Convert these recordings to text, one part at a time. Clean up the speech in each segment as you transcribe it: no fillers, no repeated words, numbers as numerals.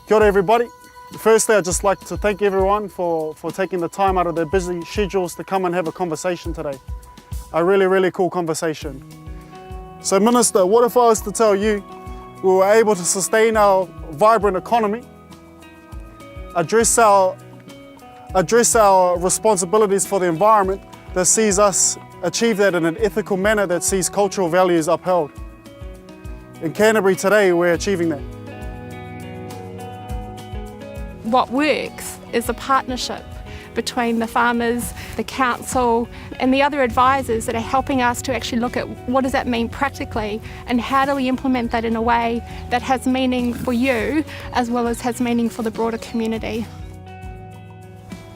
Kia ora everybody. Firstly, I'd just like to thank everyone for taking the time out of their busy schedules to come and have a conversation today. A really cool conversation. So Minister, what if I was to tell you we were able to sustain our vibrant economy, address our responsibilities for the environment that sees us achieve that in an ethical manner that sees cultural values upheld. In Canterbury today, we're achieving that. What works is a partnership between the farmers, the council and the other advisors that are helping us to actually look at what does that mean practically and how do we implement that in a way that has meaning for you as well as has meaning for the broader community.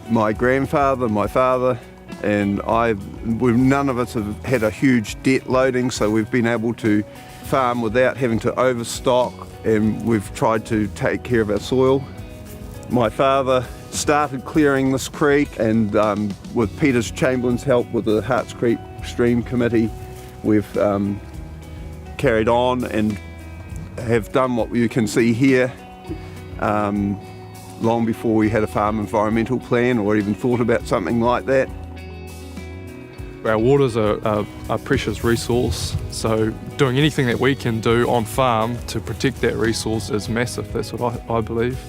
My grandfather, my father and none of us have had a huge debt loading, so we've been able to farm without having to overstock, and we've tried to take care of our soil. My father started clearing this creek, and with Peter Chamberlain's help with the Harts Creek Stream Committee, we've carried on and have done what you can see here long before we had a farm environmental plan or even thought about something like that. Our water's a precious resource, so doing anything that we can do on farm to protect that resource is massive. That's what I believe.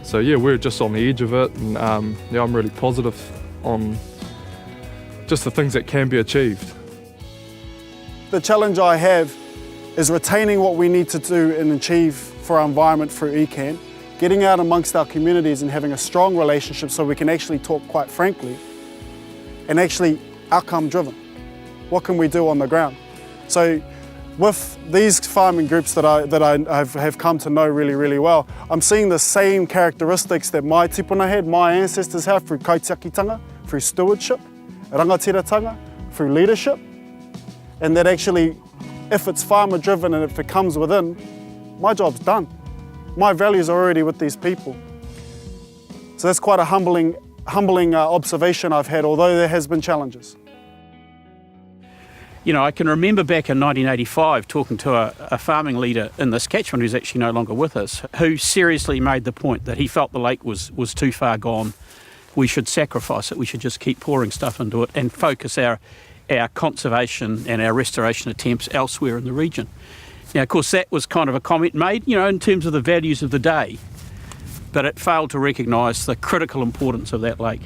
So yeah, we're just on the edge of it, and I'm really positive on just the things that can be achieved. The challenge I have is retaining what we need to do and achieve for our environment through ECAN, getting out amongst our communities and having a strong relationship so we can actually talk quite frankly and actually outcome driven. What can we do on the ground? So with these farming groups that I have come to know really well, I'm seeing the same characteristics that my tipuna had, my ancestors have through kaitiakitanga, through stewardship, rangatiratanga, through leadership, and that actually, if it's farmer driven and if it comes within, my job's done. My values are already with these people. So that's quite a humbling observation I've had, although there has been challenges. You know, I can remember back in 1985 talking to a farming leader in this catchment who's actually no longer with us, who seriously made the point that he felt the lake was too far gone. We should sacrifice it. We should just keep pouring stuff into it and focus our conservation and our restoration attempts elsewhere in the region. Now, of course, that was kind of a comment made, you know, in terms of the values of the day, but it failed to recognise the critical importance of that lake,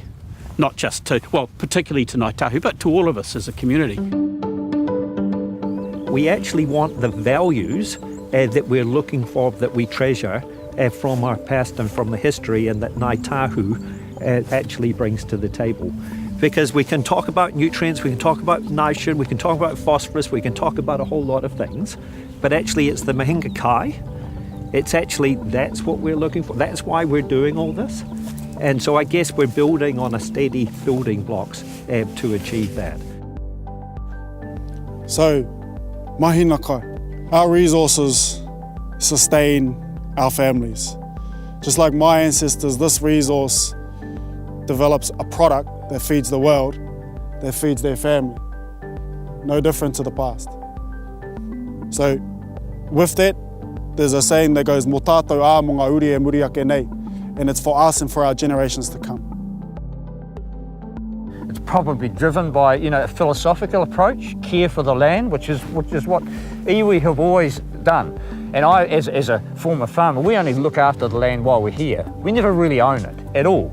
not just to, well, particularly to Ngāi Tahu, but to all of us as a community. We actually want the values that we're looking for, that we treasure from our past and from the history, and that Ngāi Tahu actually brings to the table. Because we can talk about nutrients, we can talk about nitrogen, we can talk about phosphorus, we can talk about a whole lot of things, but actually it's the Mahinga Kai. It's actually, that's what we're looking for. That's why we're doing all this. And so I guess we're building on a steady building blocks to achieve that. So, mahina kai. Our resources sustain our families. Just like my ancestors, this resource develops a product that feeds the world, that feeds their family. No different to the past. So, with that, there's a saying that goes, "Mō tātou ā mō ngā uri e muri ake nei," and it's for us and for our generations to come. It's probably driven by, you know, a philosophical approach, care for the land, which is what iwi have always done. And I, as a former farmer, we only look after the land while we're here. We never really own it at all.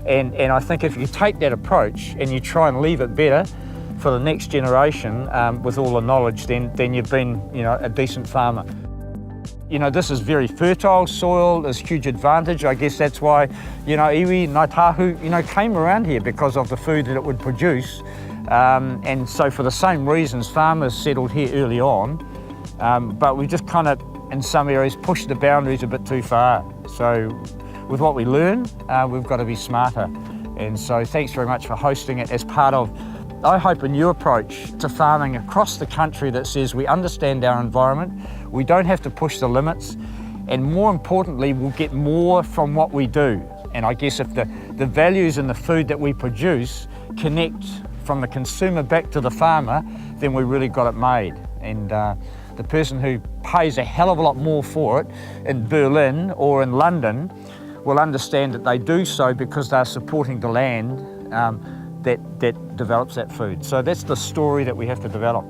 And I think if you take that approach and you try and leave it better for the next generation with all the knowledge, then you've been, you know, a decent farmer. You know, this is very fertile soil, there's huge advantage. I guess that's why, you know, iwi, Ngāi Tahu, you know, came around here because of the food that it would produce. And so for the same reasons, farmers settled here early on, but we just kind of, in some areas, pushed the boundaries a bit too far. So with what we learn, we've got to be smarter. And so thanks very much for hosting it as part of, I hope, a new approach to farming across the country that says we understand our environment, we don't have to push the limits, and more importantly, we'll get more from what we do. And I guess if the values in the food that we produce connect from the consumer back to the farmer, then we really got it made. And The person who pays a hell of a lot more for it in Berlin or in London will understand that they do so because they're supporting the land that develops that food. So that's the story that we have to develop.